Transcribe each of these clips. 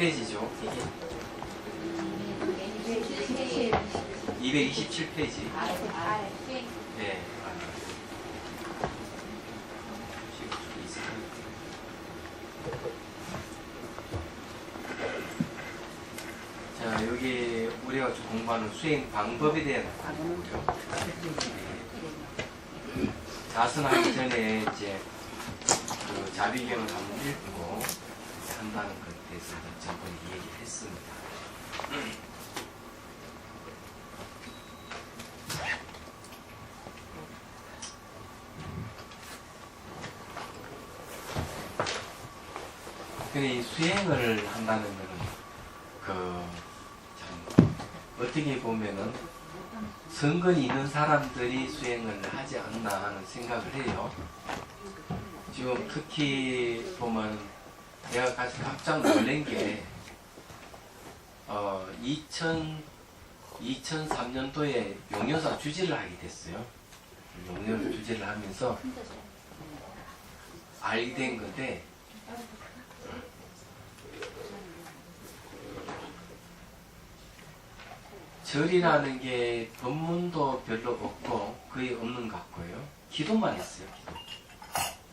페이지죠. 이게 227페이지. 네. 자, 여기 우리가 공부하는 수행 방법에 대한 거고요. 자선하기 전에 이제 그 자비경을 한번 읽고 한다는 것에 대해서 저번에 얘기를 했습니다. 근데 이 수행을 한다는 것은 참 어떻게 보면은 선근이 있는 사람들이 수행을 하지 않나 하는 생각을 해요. 지금 특히 보면 내가 깜짝 놀란 게 2003년도에 용여사 주지를 하게 됐어요. 용여사 주지를 하면서 알게 된 건데 절이라는 게 법문도 별로 없고 거의 없는 것 같고요. 기도만 했어요. 기도.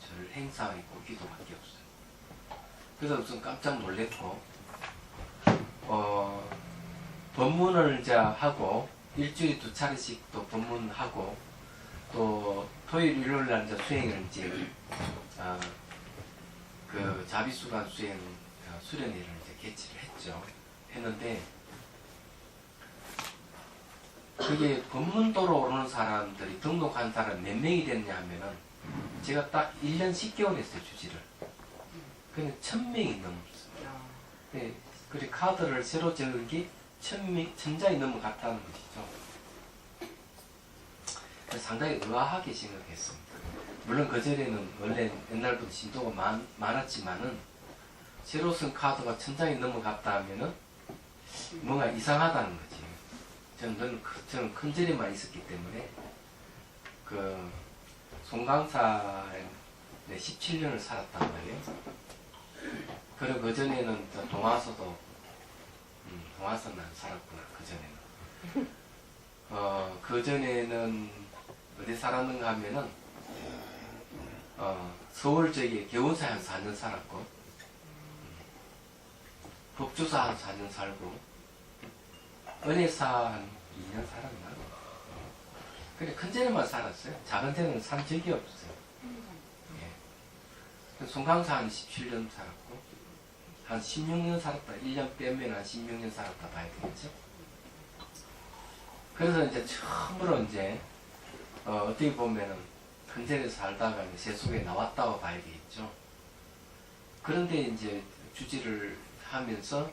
절 행사하고 기도밖에 없어요. 그래서 좀 깜짝 놀랐고 법문을 이제 하고 일주일에 2차례씩 또 법문하고 또 토요일 일요일 날 이제 수행을 이제 그 자비수간 수행 수련회를 이제 개최를 했는데 그게 법문도로 오르는 사람들이 등록한 사람 몇 명이 됐냐 하면은 제가 딱 1년 10개월 했어요, 주지를. 근데 1000명이 넘었습니다. 네, 그리고 카드를 새로 적은 게 1000장이 넘어갔다는 것이죠. 상당히 의아하게 생각했습니다. 물론 그 전에는 원래 옛날부터 신도가 많았지만은 새로 쓴 카드가 1000장이 넘어갔다 하면은 뭔가 이상하다는 거지. 저는 큰 절에만 있었기 때문에 그 송강사에 17년을 살았단 말이에요. 그리고 그 전에는 동화서도 동화서는 안 살았구나. 그 전에는 그 전에는 어디 살았는가 하면은 서울 저기 개운사에 한 4년 살았고 법주사 한 4년 살고 은혜사 한 2년 살았나? 그래 큰 데만 살았어요. 작은 데는 산 적이 없어요. 예. 송강사 한 17년 살았고 한 16년 살았다. 1년 빼면 한 16년 살았다 봐야 되겠죠. 그래서 이제 처음으로 이제 어떻게 보면은 큰 데에 살다가 이제 세속에 나왔다고 봐야 되겠죠. 그런데 이제 주지를 하면서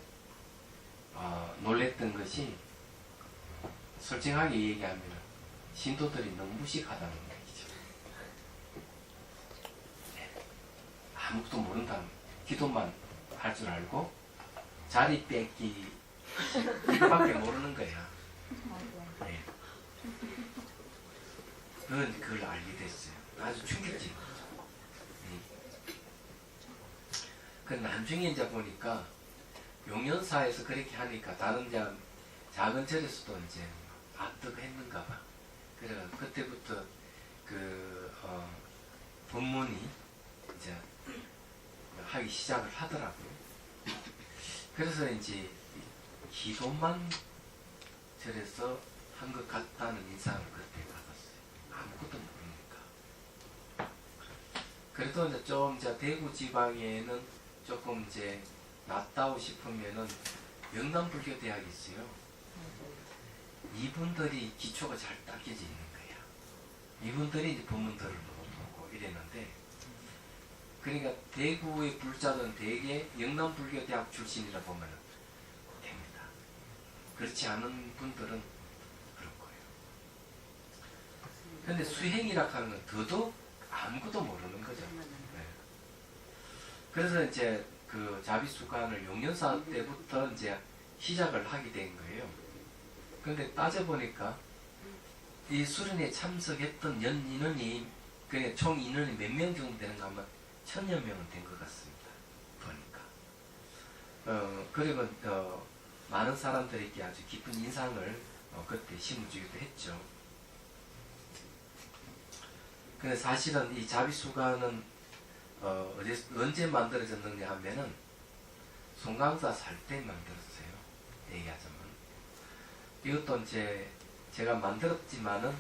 놀랬던 것이 솔직하게 얘기하면 신도들이 너무 무식하다는 얘기죠. 아무것도 모른다는 기도만 할 줄 알고 자리 뺏기 이거밖에 모르는 거야. 네. 그걸 알게 됐어요. 아주 충격적인 거죠. 그 나중에 이제 보니까 용연사에서 그렇게 하니까 다른 이제 작은 절에서도 이제 압득했는가 봐. 그래서 그때부터 법문이 이제 하기 시작을 하더라고요. 그래서 이제 기도만 절에서 한 것 같다는 인상을 그때 받았어요. 아무것도 모르니까. 그래도 이제 좀 이제 대구 지방에는 조금 이제 낫다고 싶으면은 영남불교대학이 있어요. 이분들이 기초가 잘 닦여져 있는 거야. 이분들이 이제 법문들을 보고 이랬는데, 그러니까 대구의 불자는 대개 영남불교대학 출신이라 보면 됩니다. 그렇지 않은 분들은 그럴 거예요. 근데 수행이라 하는 건 더더욱 아무것도 모르는 거죠. 네. 그래서 이제 그 자비수관을 용연사 때부터 이제 시작을 하게 된 거예요. 그런데 따져보니까 이 수련회에 참석했던 인원이 그냥 총 인원이 몇 명 정도 되는가 하면 1000여 명은 된 것 같습니다. 보니까. 그리고 많은 사람들에게 아주 깊은 인상을 그때 심어주기도 했죠. 근데 사실은 이 자비수관은 언제 만들어졌느냐 하면은 송강사 살 때 만들었어요. 얘기하자면. 이것도 이제 제가 만들었지만은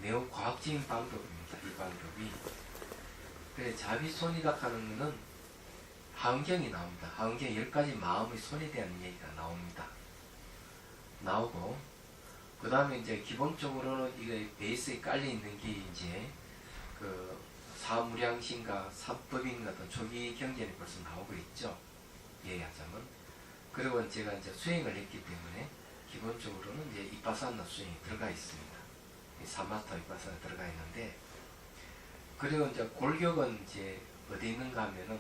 매우 과학적인 방법입니다. 이 방법이. 그래 자비손이라 하는 것은 하은경이 나옵니다. 하은경 10가지 마음의 손에 대한 얘기가 나옵니다. 나오고 그 다음에 이제 기본적으로는 이게 베이스에 깔려 있는 게 이제 그 사무량신과 삼법인 같은 초기 경전이 벌써 나오고 있죠. 얘기하자면. 그리고 제가 이제 수행을 했기 때문에 기본적으로는 이제 이빠사나 수행이 들어가 있습니다. 사마타 이빠사나 들어가 있는데, 그리고 이제 골격은 이제 어디 있는가 하면은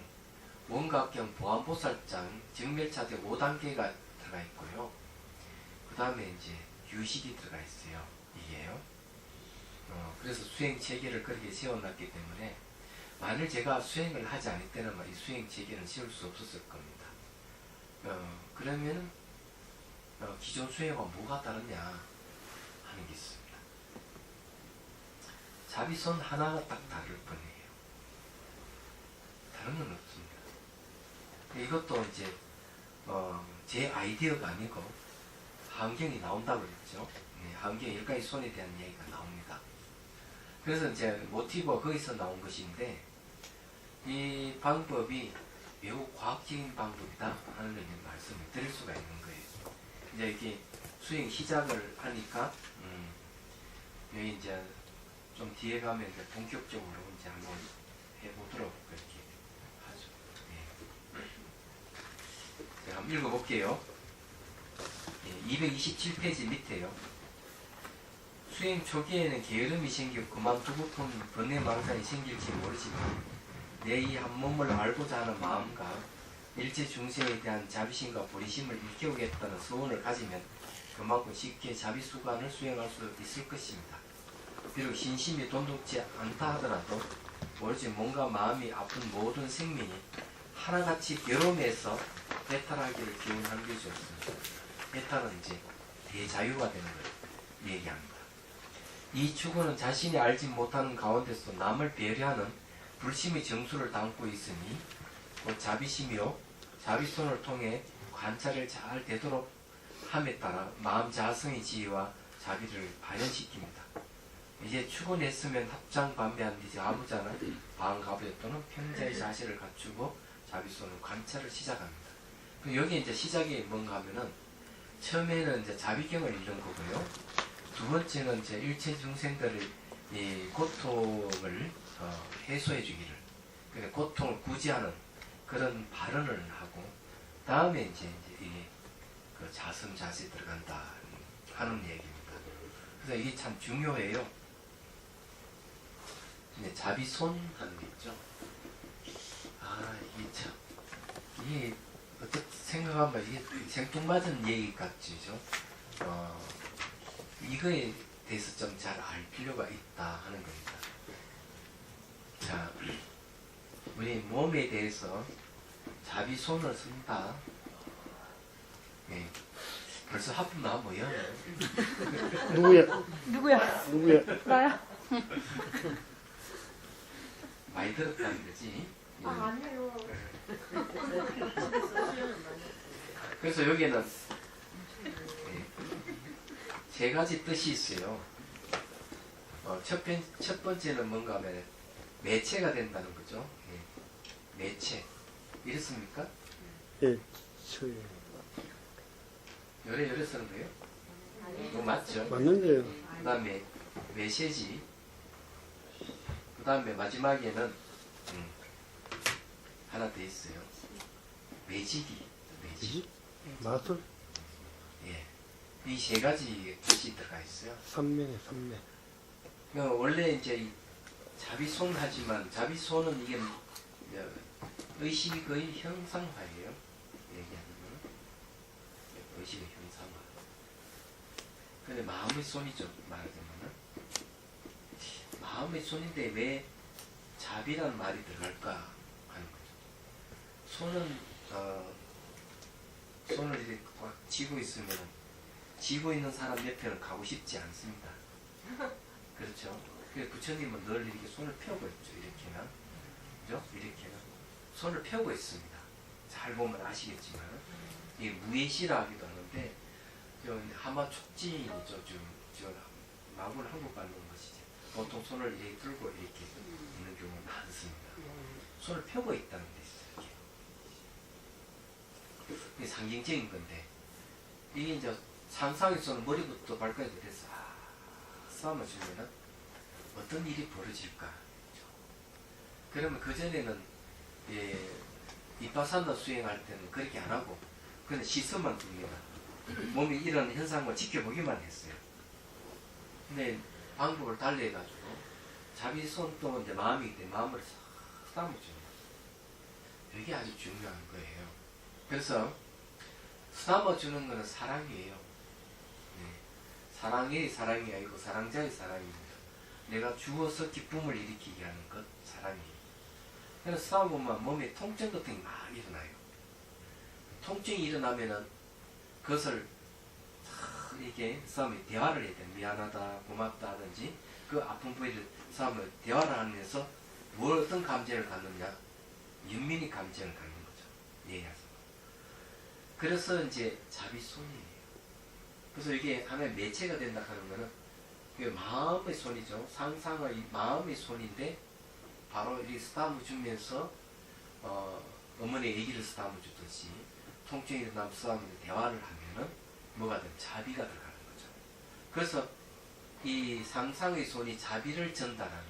원각경 보안보살장 정멸차대 5단계가 들어가 있고요. 그 다음에 이제 유식이 들어가 있어요. 이게요. 그래서 수행 체계를 그렇게 세워놨기 때문에 만일 제가 수행을 하지 않을 때는 이 수행 체계는 세울 수 없었을 겁니다. 그러면은 기존 수행과 뭐가 다르냐 하는 게 있습니다. 자비손 하나가 딱 다를 뿐이에요. 다른 건 없습니다. 이것도 이제 제 아이디어가 아니고 하은경이 나온다고 그랬죠. 하은경 10가지 손에 대한 얘기가 나옵니다. 그래서 이제 모티브가 거기서 나온 것인데, 이 방법이 매우 과학적인 방법이다 하는 걸 말씀을 드릴 수가 있는 거예요. 이제 이렇게 수행 시작을 하니까 여기 이제 좀 뒤에 가면 이제 본격적으로 이제 한번 해보도록 그렇게 하죠. 제가 한번 읽어볼게요. 227페이지 밑에요. 수행 초기에는 게으름이 생기고 그만두고픈 번뇌망상이 생길지 모르지만 내 이 한 몸을 알고자 하는 마음과 일체 중생에 대한 자비심과 보리심을 일깨우겠다는 소원을 가지면 그만큼 쉽게 자비수관을 수행할 수 있을 것입니다. 비록 신심이 돈독지 않다 하더라도 오로지 몸과 마음이 아픈 모든 생명이 하나같이 결혼해서 배탈하기를 기원하는 것이 없습니다. 배탈은 이제 대자유가 되는 걸 얘기합니다. 이 추구는 자신이 알지 못하는 가운데서 남을 배려하는 불심의 정수를 담고 있으니 곧 자비심이요 자비손을 통해 관찰을 잘 되도록 함에 따라 마음 자성의 지혜와 자비를 발현시킵니다. 이제 추구냈으면 합장반배한 이제 아부자는 방가부에 또는 평자의 자세를 갖추고 자비손을 관찰을 시작합니다. 여기 이제 시작이 뭔가 하면은 처음에는 이제 자비경을 읽는 거고요. 두 번째는 이제 일체 중생들의 이 고통을 해소해 주기를, 그러니까 고통을 구제하는 그런 발언을 하고, 다음에 이제 이게 그 자성자세 들어간다 하는 얘기입니다. 그래서 이게 참 중요해요. 이제 자비손 하는 게 있죠. 이게 참, 이게 어떻게 생각하면 이게 생뚱맞은 얘기 같지죠. 이거에 대해서 좀 잘 알 필요가 있다 하는 겁니다. 자, 우리 몸에 대해서 자비손을 쓴다. 네. 벌써 하품 나와보여. 누구야? 나야? 많이 들었다는 거지. 아니에요. 그래서 여기는 세 가지 뜻이 있어요. 첫 번째는 뭔가 하면 매체가 된다는 거죠. 매체. 이렇습니까? 예, 저요. 요래 쓰는 거예요? 이거 맞죠? 맞는데요. 그 다음에 메시지. 그 다음에 마지막에는 하나 더 있어요. 매지기. 매지. 마술? 예. 이 세 가지 뜻이 들어가 있어요. 삼매네, 삼매. 그러니까 원래 이제 이 자비손 하지만 자비손은 이게 의식의 형상화예요. 얘기하면 의식의 형상화. 근데 마음의 손이죠. 말하자면은 마음의 손인데 왜 자비라는 말이 들어갈까 하는 거죠. 손은 손을 이렇게 꽉 쥐고 있으면 쥐고 있는 사람 옆에는 가고 싶지 않습니다. 그렇죠? 그래서 부처님은 늘 이렇게 손을 펴고 있죠. 이렇게는, 그죠? 이렇게는 손을 펴고 있습니다. 잘 보면 아시겠지만 이게 무예시라 하기도 하는데 하마 촉진이죠. 지금 마구를 한국 받는 것이죠. 보통 손을 이렇게 들고 이렇게 있는 경우가 많습니다. 손을 펴고 있다는 데 있어요. 이게 상징적인 건데 이게 이제 상상에서는 머리부터 발까지 그래서 싸움을 주면은 어떤 일이 벌어질까? 그러면 그 전에는 이파산나 수행할 때는 그렇게 안 하고 그냥 시선만 둡니다. 몸이 이런 현상을 지켜보기만 했어요. 근데 방법을 달리해가지고 자기 손도 이제 마음이기 때문에 마음을 싹 쓰다듬어줍니다. 이게 아주 중요한 거예요. 그래서 쓰다듬어주는 거는 사랑이에요. 사랑의 사랑이 아니고 사랑자의 사랑입니다. 내가 주어서 기쁨을 일으키게 하는 것, 사랑이에요. 그래서 싸우면 몸에 통증 같은 게 막 일어나요. 통증이 일어나면은 그것을 이게 싸움에 대화를 해야 돼. 미안하다, 고맙다 하든지 그 아픈 부위를 싸움을 대화를 하면서 뭘 어떤 감정을 갖느냐? 윤민이 감정을 갖는 거죠. 얘기해서. 그래서 이제 자비손이에요. 그래서 이게 하나의 매체가 된다 하는 거는 그게 마음의 손이죠. 상상의 마음의 손인데 바로 이 쓰다듬어 주면서 어머니의 얘기를 쓰다듬어 주듯이 통증이 일어나면 쓰다듬어 대화를 하면은 뭐가 된 자비가 들어가는 거죠. 그래서 이 상상의 손이 자비를 전달하는,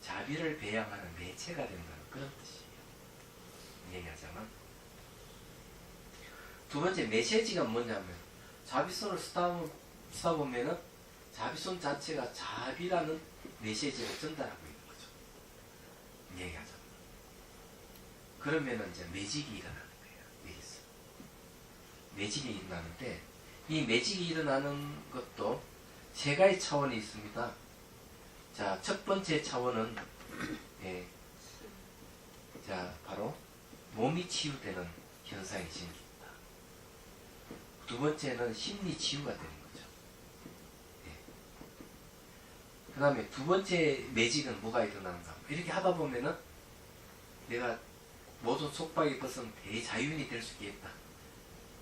자비를 배양하는 매체가 된다는 그런 뜻이에요. 얘기하자면 두 번째 메시지가 뭐냐면 자비손을 쓰다보면은 자비손 자체가 자비라는 메시지를 전달하고 있는 거죠. 얘기하자면 그러면은 이제 매직이 일어나는 거예요. 여기서 매직이 일어나는데 이 매직이 일어나는 것도 세 가지 차원이 있습니다. 자, 첫 번째 차원은 자, 바로 몸이 치유되는 현상이 생깁니다. 두 번째는 심리 치유가 되는 거죠. 그 다음에 두 번째 매직은 뭐가 일어나는가? 이렇게 하다 보면은 내가 모든 속박이 벗은 대자유인이 될 수 있겠다.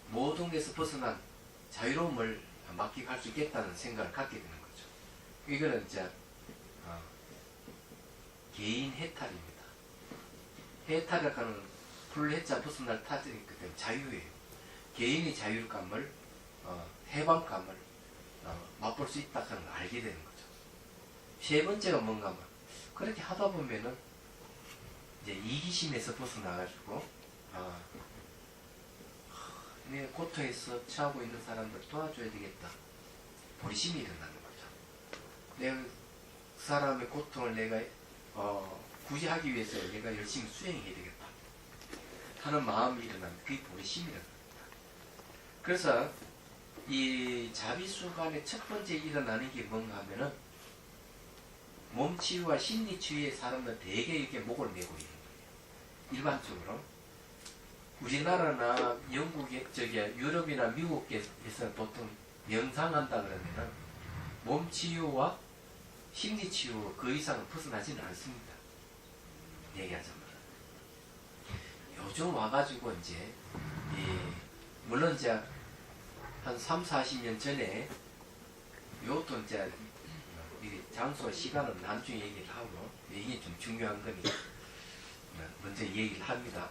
모든 것에서 벗어난 자유로움을 맡기고 할 수 있겠다는 생각을 갖게 되는 거죠. 이거는 이제 개인 해탈입니다. 해탈이라고 하는 풀해자 벗어날 타점이기 때문에 자유예요. 개인의 자율감을 해방감을 맛볼 수 있다 하는 걸 알게 되는 거죠. 세 번째가 뭔가 하면 그렇게 하다 보면은 이제 이기심에서 벗어나가지고 내 고통에서 처하고 있는 사람들 도와줘야 되겠다. 보리심이 일어나는 거죠. 내가 그 사람의 고통을 내가 구제하기 위해서 내가 열심히 수행해야 되겠다 하는 마음이 일어나는 그게 보리심이라는 겁니다. 그래서 이 자비수간의 첫 번째 일어나는 게 뭔가 하면은 몸치유와 심리치유의 사람은 대개 이렇게 목을 메고 있는 거예요. 일반적으로 우리나라나 영국, 유럽이나 미국에서 보통 명상한다 그러면은 몸치유와 심리치유 그 이상은 벗어나지는 않습니다. 얘기하자면 요즘 와가지고 이제 물론 이제 한 3, 40년 전에 요것도 이제 장소, 시간은 나중에 얘기를 하고 이게 좀 중요한 거니 먼저 얘기를 합니다.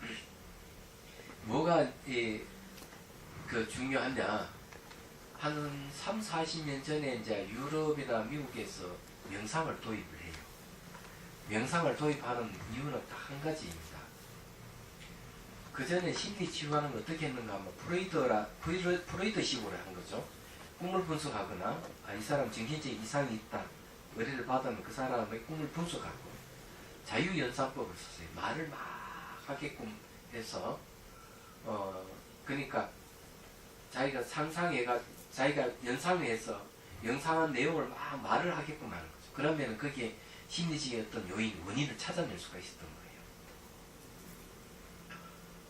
뭐가 그 중요하냐? 한 3, 40년 전에 이제 유럽이나 미국에서 명상을 도입을 해요. 명상을 도입하는 이유는 딱 한 가지입니다. 그 전에 심리 치유하는 걸 어떻게 했는가 하면 프로이드식으로 한 거죠. 꿈을 분석하거나 이 사람 정신적인 이상이 있다. 의뢰를 받으면 그 사람의 꿈을 분석하고 자유연상법을 썼어요. 말을 막 하게끔 해서 그러니까 자기가 자기가 연상해서 영상한 내용을 막 말을 하게끔 하는 거죠. 그러면 그게 심리적인 어떤 요인, 원인을 찾아낼 수가 있었던 거예요.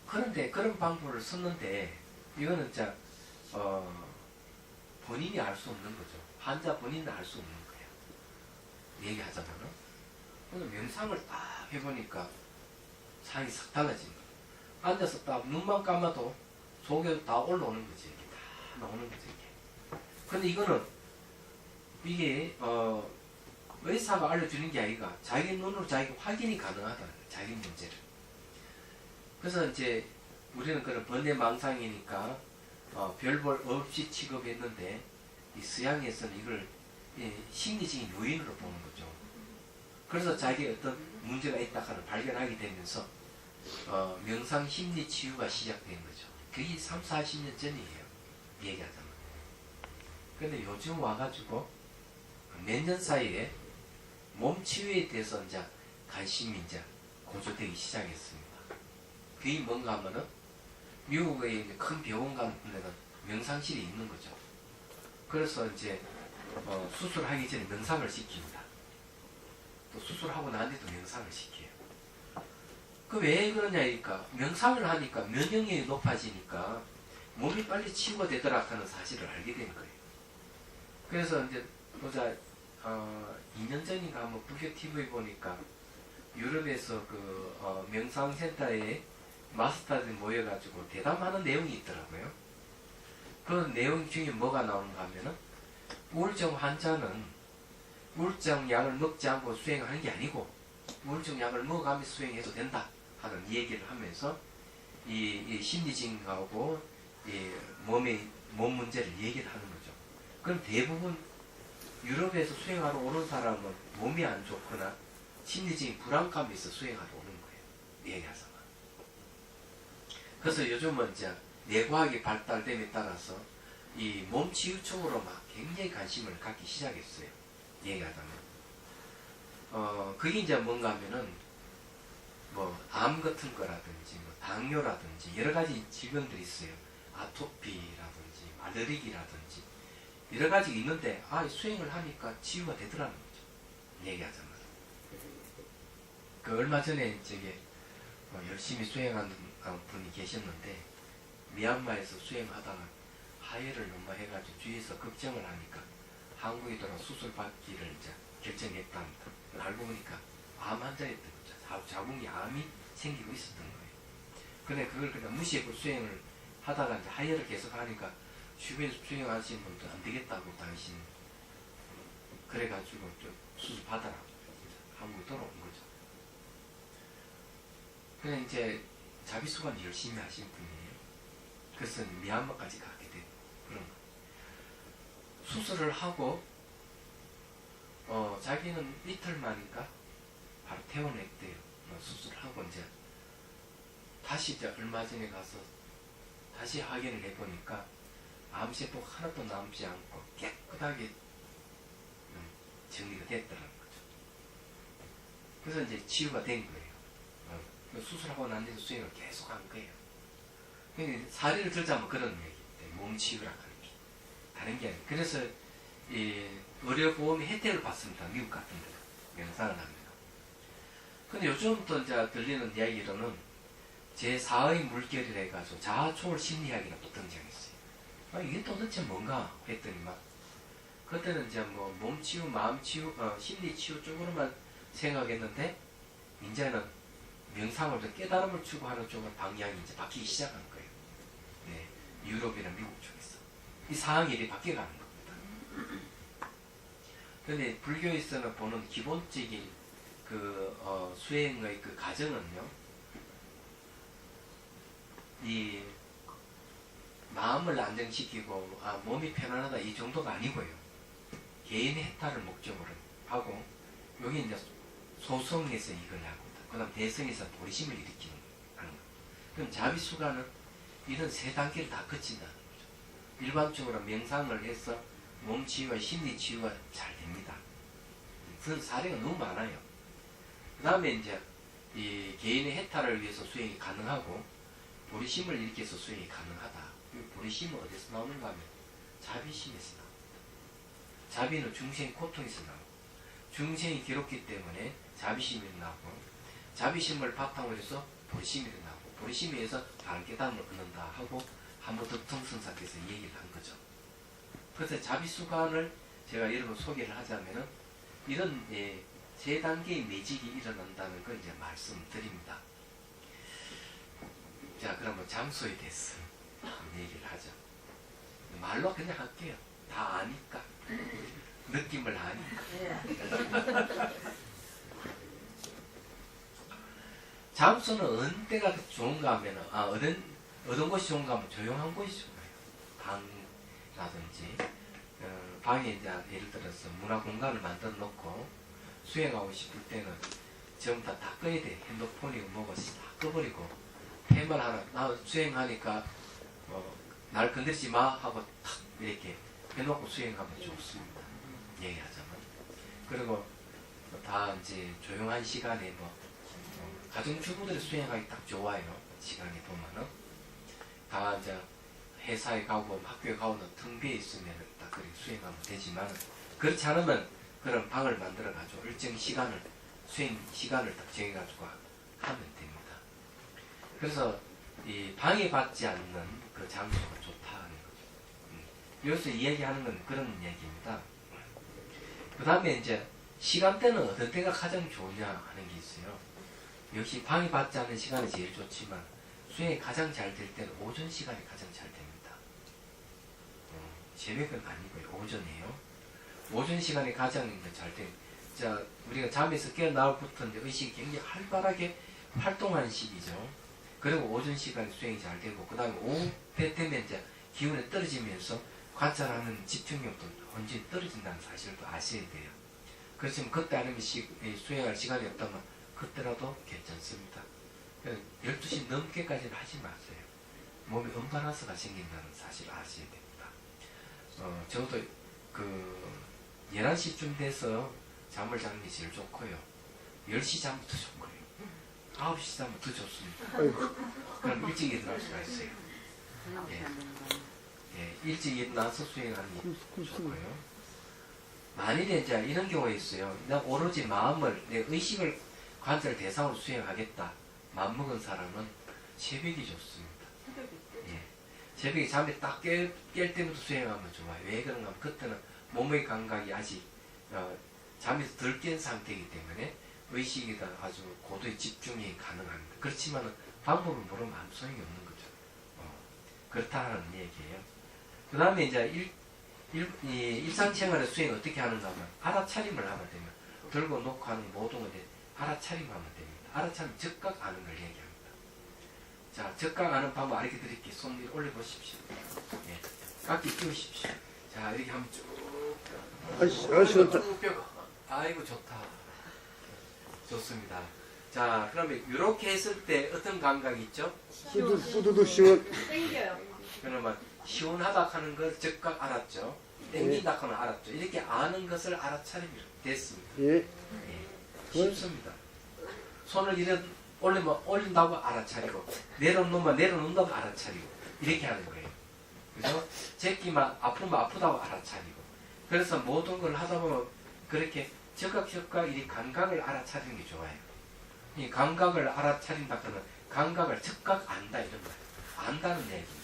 그런데 그런 방법을 썼는데 이거는 진짜 본인이 알 수 없는 거죠. 환자 본인은 알 수 없는 거예요. 얘기하자면은. 그래서 명상을 딱 해보니까 상이 싹 달라진 거예요. 앉아서 딱 눈만 감아도 속에 다 올라오는 거지. 이렇게 다 나오는 거지. 이렇게. 근데 이거는 이게 의사가 알려주는 게 아니라 자기 눈으로 자기가 확인이 가능하다는 거예요. 자기 문제를. 그래서 이제 우리는 그런 번뇌망상이니까 별볼 없이 취급했는데 이 서양에서는 이걸 심리적인 요인으로 보는 거죠. 그래서 자기의 어떤 문제가 있다를 발견하게 되면서 명상 심리 치유가 시작된 거죠. 그게 3, 40년 전이에요. 얘기하자면. 근데 요즘 와가지고 몇 년 사이에 몸 치유에 대해서 이제 관심이 이제 고조되기 시작했습니다. 그게 뭔가 하면은 미국의 이제 큰 병원 같은 데는 명상실이 있는 거죠. 그래서 이제 수술하기 전에 명상을 시킵니다. 또 수술하고 난 뒤도 명상을 시켜요. 그 왜 그러냐니까 명상을 하니까 면역력이 높아지니까 몸이 빨리 치유가 되더라 하는 사실을 알게 된 거예요. 그래서 이제 보자 2년 전인가 한번 불교 TV 보니까 유럽에서 그 명상센터에 마스터들이 모여가지고 대담하는 내용이 있더라고요. 그 내용 중에 뭐가 나오는가 하면은 우울증 환자는 우울증 약을 먹지 않고 수행하는 게 아니고 우울증 약을 먹어가면서 수행해도 된다 하는 얘기를 하면서 이 심리적하고 이 몸 문제를 얘기를 하는 거죠. 그럼 대부분 유럽에서 수행하러 오는 사람은 몸이 안 좋거나 심리적인 불안감이 있어 수행하러 오는 거예요. 얘기하자면. 그래서 요즘은 이제 뇌과학이 발달됨에 따라서 이 몸 치유 쪽으로 막 굉장히 관심을 갖기 시작했어요. 얘기하자면. 그게 이제 뭔가 하면은 뭐 암 같은 거라든지 뭐 당뇨라든지 여러 가지 질병들이 있어요. 아토피라든지 알레르기라든지 여러 가지 있는데 수행을 하니까 치유가 되더라는 거죠. 얘기하자면. 그 얼마 전에 저게 열심히 수행하는 분이 계셨는데 미얀마에서 수행하다가 하혈을 너무 해가지고 주위에서 걱정을 하니까 한국에 돌아 수술 받기를 이제 결정했답니다. 알고 보니까 암 환자였던 거죠. 자궁에 암이 생기고 있었던 거예요. 근데 그걸 그냥 무시하고 수행을 하다가 이제 하혈을 계속 하니까 주변에서 수행하시는 분도 안 되겠다고 당신 그래가지고 좀 수술 받아라. 한국에 돌아온 거죠. 그냥 이제 자비수관 열심히 하신 분이에요. 그래서 미얀마까지 가게 된 그런 거. 수술을 하고 자기는 이틀 만인가 바로 퇴원했대요. 수술하고 이제 다시 이제 얼마 전에 가서 다시 확인을 해보니까 암세포가 하나도 남지 않고 깨끗하게 정리가 됐다는 거죠. 그래서 이제 치유가 된 거예요. 수술하고 난 뒤에도 수행을 계속 한 거예요. 사례를 들자면 그런 얘기. 몸 치유라 하는 게. 다른 게 아니에요. 그래서 이 의료보험이 혜택을 받습니다. 미국 같은 데 명상을 하면. 근데 요즘부터 이제 들리는 이야기로는 제4의 물결이라 해가지고 자아초월 심리학이라고 등장했어요. 이게 도대체 뭔가 했더니만 그때는 이제 뭐 몸치유, 마음치유, 심리치유 쪽으로만 생각했는데 이제는 명상을 깨달음을 추구하는 쪽으로 방향이 이제 바뀌기 시작한 거예요. 네, 유럽이나 미국 쪽에서 이 상황이 이렇게 바뀌어가는 겁니다. 그런데 불교에서는 보는 기본적인 그 수행의 그 과정은요, 이 마음을 안정시키고 몸이 편안하다 이 정도가 아니고요. 개인의 해탈을 목적으로 하고 여기 이제 소성에서 이걸 하고 그 다음 대성에서 보리심을 일으키는 하는 거. 그럼 자비수가는 이런 세 단계를 다 거친다는 거죠. 일반적으로 명상을 해서 몸 치유와 심리 치유가 잘 됩니다. 그런 사례가 너무 많아요. 그 다음에 이제 이 개인의 해탈을 위해서 수행이 가능하고 보리심을 일으켜서 수행이 가능하다. 보리심은 어디서 나오는가 하면 자비심에서 나옵니다. 자비는 중생 고통에서 나오고 중생이 괴롭기 때문에 자비심이 나오고 자비심을 바탕으로 해서 보리심이 나오고 보리심에서 바른 깨달음을 얻는다 하고 한번 덕통성사께서 얘기를 한 거죠. 그래서 자비수관을 제가 여러분 소개를 하자면은 이런 세 단계의 매직이 일어난다는 걸 이제 말씀드립니다. 자, 그러면 장소에 대해서 얘기를 하죠. 말로 그냥 할게요. 다 아니까. 느낌을 아니까. 장소는 어느 때가 좋은가 하면은, 어떤 곳이 좋은가 하면 조용한 곳이 좋아요. 방이라든지, 방에 이제 예를 들어서 문화 공간을 만들어 놓고 수행하고 싶을 때는 전부 다 꺼야 돼. 핸드폰이고 뭐고 다 꺼버리고, 펜을 하나, 나 수행하니까, 날 건드리지 마 하고 탁 이렇게 해놓고 수행하면 좋습니다. 얘기하자면. 그리고 다 이제 조용한 시간에 가정주부들이 수행하기 딱 좋아요. 시간이 보면은. 다 이제 회사에 가고 학교에 가고 텅 비어 있으면 딱 그렇게 수행하면 되지만, 그렇지 않으면 그런 방을 만들어가지고 일정 시간을, 수행 시간을 딱 정해가지고 하면 됩니다. 그래서 이 방해받지 않는 그 장소가 좋다 하는 거죠. 여기서 이야기하는 건 그런 이야기입니다. 그 다음에 이제 시간대는 어떤 때가 가장 좋으냐 하는 게 있어요. 역시 방해받지 않는 시간이 제일 좋지만 수행이 가장 잘 될 때는 오전 시간이 가장 잘 됩니다. 새벽은 아니고요. 오전이에요. 오전 시간이 가장 잘 돼요. 자, 우리가 잠에서 깨어나고부터 이제 의식이 굉장히 활발하게 활동하는 시기죠. 그리고 오전 시간에 수행이 잘 되고, 그 다음에 오후 때 되면 이제 기운이 떨어지면서 관찰하는 집중력도 완전히 떨어진다는 사실도 아셔야 돼요. 그렇지만 그때 아니면 수행할 시간이 없다면 그때라도 괜찮습니다. 12시 넘게까지는 하지 마세요. 몸에 음바란스가 생긴다는 사실을 아셔야 됩니다. 저도 11시쯤 돼서 잠을 자는 게 제일 좋고요. 10시 자면 더 좋고요. 9시 자면 더 좋습니다. 그럼 일찍 일어날 수가 있어요. 일찍 일어나서 수행하는 게 좋고요. 만일에 이제 이런 경우가 있어요. 내가 오로지 마음을, 내 의식을 관찰 대상으로 수행하겠다. 마음먹은 사람은 새벽이 좋습니다. 새벽에 잠에 딱 깰 때부터 수행하면 좋아요. 왜 그런가 하면 그때는 몸의 감각이 아직 잠에서 덜 깬 상태이기 때문에 의식에다 아주 고도의 집중이 가능합니다. 그렇지만 방법을 모르면 아무 소용이 없는 거죠. 그렇다는 얘기예요. 그 다음에 이제 일상생활의 수행 어떻게 하는가 하면 알아차림을 하면 되면 들고 놓고 하는 모든 것에 알아차림하면 됩니다. 알아차림 즉각 아는 걸 얘기합니다. 자, 즉각 아는 방법 알려 드릴게요. 손 위로 올려보십시오. 깎기 끼우십시오. 자, 이렇게 하면 쭉 쭉 펴고. 아이고 좋다. 좋습니다. 자, 그러면 이렇게 했을 때 어떤 감각이 있죠? 뿌두둑 시원. 땡겨요. 그러면 시원하다 하는 걸 즉각 알았죠. 땡긴다 하는 알았죠. 이렇게 아는 것을 알아차리면 됐습니다. 예. 쉽습니다. 손을 이렇게 올리면 올린다고 알아차리고, 내려놓으면 내려놓는다고 알아차리고, 이렇게 하는 거예요. 그래서 제끼면 아프면 아프다고 알아차리고. 그래서 모든 걸 하다 보면 그렇게 즉각 이 감각을 알아차리는 게 좋아요. 이 감각을 알아차린다 그러면 감각을 즉각 안다 이런 거예요. 안다는 얘기입니다.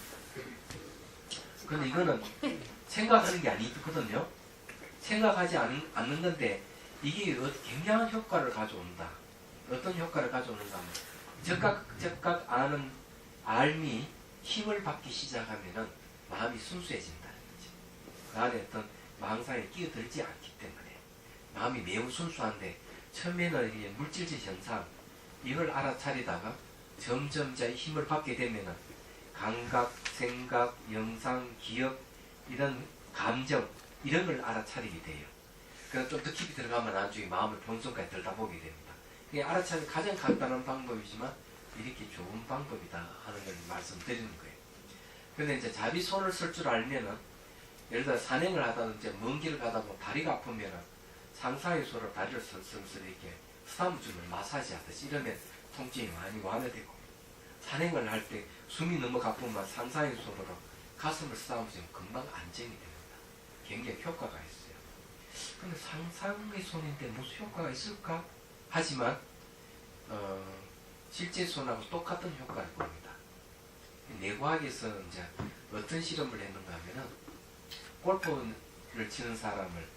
근데 이거는 생각하는 게 아니거든요. 생각하지 않는 건데 이게 굉장한 효과를 가져온다. 어떤 효과를 가져오는가 하면 즉각 아는 알미 힘을 받기 시작하면은 마음이 순수해진다는 거죠. 그 안에 어떤 망상에 끼어들지 않기 때문에 마음이 매우 순수한데 처음에는 이게 물질적 현상 이걸 알아차리다가 점점 이제 힘을 받게 되면은 감각, 생각, 영상, 기억 이런 감정 이런 걸 알아차리게 돼요. 그래서 좀 더 깊이 들어가면 나중에 마음을 본성까지 들여다보게 됩니다. 그게 알아차리는 가장 간단한 방법이지만 이렇게 좋은 방법이다 하는 걸 말씀드리는 거예요. 근데 이제 자비 손을 쓸 줄 알면은 예를 들어 산행을 하다든지 먼 길을 가다 보면 다리가 아프면은 상상의 손으로 다리를 슬슬슬 이렇게 스타무줌을 마사지 하듯이 이러면 통증이 많이 완화되고 산행을 할 때 숨이 너무 가쁘면 상상의 손으로 가슴을 스타무줌 금방 안정이 됩니다. 굉장히 효과가 있어요. 근데 상상의 손인데 무슨 효과가 있을까? 하지만 실제 손하고 똑같은 효과를 봅니다. 내과학에서 이제 어떤 실험을 했는가 하면은 골프를 치는 사람을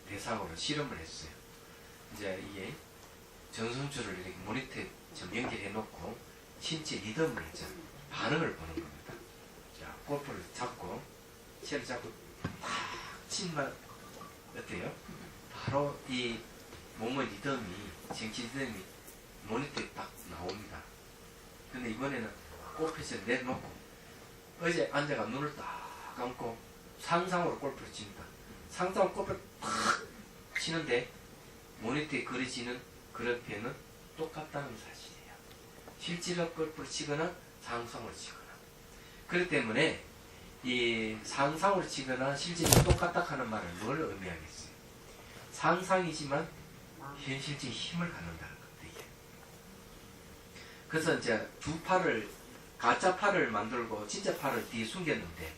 대상으로 실험을 했어요. 이제 이게 전선줄을 이렇게 모니터에 연결해 놓고 신체 리듬을 이제 반응을 보는 겁니다. 자, 골프를 잡고 채를 잡고 탁 치면 어때요? 바로 이 몸의 리듬이 정치 리듬이 모니터에 딱 나옵니다. 근데 이번에는 골프채를 내놓고 어제 앉아가 눈을 딱 감고 상상으로 골프를 칩니다. 상상으로 골프를 탁 치는데 모니터에 그려지는 그래프에는 똑같다는 사실이에요. 실제로 골프를 치거나 상상으로 치거나. 그렇기 때문에 이 상상으로 치거나 실제로 똑같다 하는 말은 뭘 의미하겠어요? 상상이지만 현실적인 힘을 갖는다는 겁니다. 이게. 그래서 이제 두 팔을 가짜 팔을 만들고 진짜 팔을 뒤에 숨겼는데